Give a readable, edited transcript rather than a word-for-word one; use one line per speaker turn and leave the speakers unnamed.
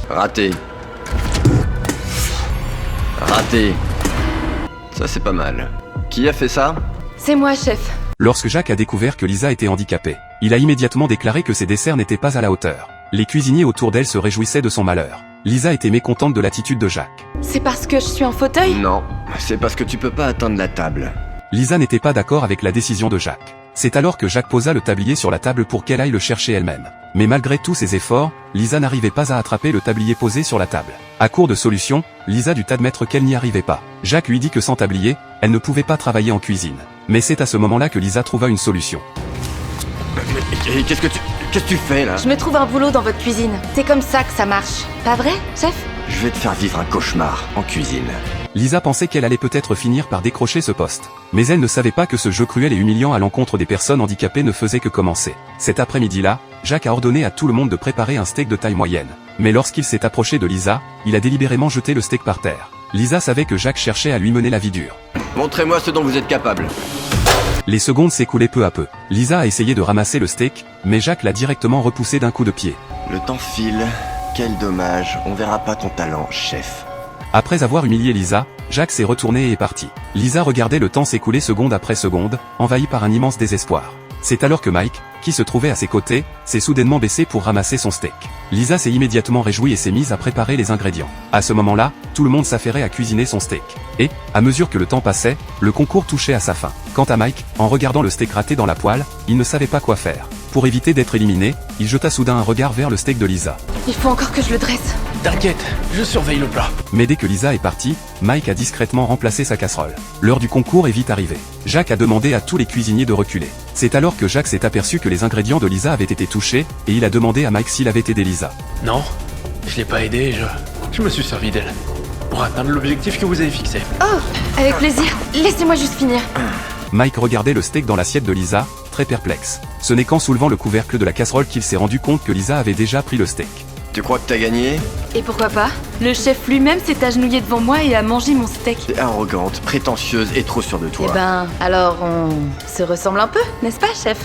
Raté. Raté. Ça c'est pas mal. Qui a fait ça?
C'est moi, chef.
Lorsque Jacques a découvert que Lisa était handicapée, il a immédiatement déclaré que ses desserts n'étaient pas à la hauteur. Les cuisiniers autour d'elle se réjouissaient de son malheur. Lisa était mécontente de l'attitude de Jacques.
C'est parce que je suis en fauteuil?
Non, c'est parce que tu peux pas atteindre la table.
Lisa n'était pas d'accord avec la décision de Jacques. C'est alors que Jacques posa le tablier sur la table pour qu'elle aille le chercher elle-même. Mais malgré tous ses efforts, Lisa n'arrivait pas à attraper le tablier posé sur la table. À court de solutions, Lisa dut admettre qu'elle n'y arrivait pas. Jacques lui dit que sans tablier, elle ne pouvait pas travailler en cuisine. Mais c'est à ce moment-là que Lisa trouva une solution.
Mais qu'est-ce que tu fais là?
Je me trouve un boulot dans votre cuisine. C'est comme ça que ça marche. Pas vrai, chef?
Je vais te faire vivre un cauchemar en cuisine.
Lisa pensait qu'elle allait peut-être finir par décrocher ce poste. Mais elle ne savait pas que ce jeu cruel et humiliant à l'encontre des personnes handicapées ne faisait que commencer. Cet après-midi-là, Jacques a ordonné à tout le monde de préparer un steak de taille moyenne. Mais lorsqu'il s'est approché de Lisa, il a délibérément jeté le steak par terre. Lisa savait que Jacques cherchait à lui mener la vie dure.
Montrez-moi ce dont vous êtes capable.
Les secondes s'écoulaient peu à peu. Lisa a essayé de ramasser le steak, mais Jacques l'a directement repoussé d'un coup de pied.
Le temps file. Quel dommage, on verra pas ton talent, chef.
Après avoir humilié Lisa, Jacques s'est retourné et est parti. Lisa regardait le temps s'écouler seconde après seconde, envahie par un immense désespoir. C'est alors que Mike, qui se trouvait à ses côtés, s'est soudainement baissé pour ramasser son steak. Lisa s'est immédiatement réjouie et s'est mise à préparer les ingrédients. À ce moment-là, tout le monde s'affairait à cuisiner son steak. Et, à mesure que le temps passait, le concours touchait à sa fin. Quant à Mike, en regardant le steak raté dans la poêle, il ne savait pas quoi faire. Pour éviter d'être éliminé, il jeta soudain un regard vers le steak de Lisa.
Il faut encore que je le dresse.
T'inquiète, je surveille le plat.
Mais dès que Lisa est partie, Mike a discrètement remplacé sa casserole. L'heure du concours est vite arrivée. Jacques a demandé à tous les cuisiniers de reculer. C'est alors que Jacques s'est aperçu que les ingrédients de Lisa avaient été touchés, et il a demandé à Mike s'il avait aidé Lisa.
Non, je l'ai pas aidé, je me suis servi d'elle. Pour atteindre l'objectif que vous avez fixé.
Oh, avec plaisir. Laissez-moi juste finir.
Mike regardait le steak dans l'assiette de Lisa, très perplexe. Ce n'est qu'en soulevant le couvercle de la casserole qu'il s'est rendu compte que Lisa avait déjà pris le steak.
Tu crois que t'as gagné?
Et pourquoi pas? Le chef lui-même s'est agenouillé devant moi et a mangé mon steak.
T'es arrogante, prétentieuse et trop sûre de toi.
Eh ben, alors on se ressemble un peu, n'est-ce pas, chef?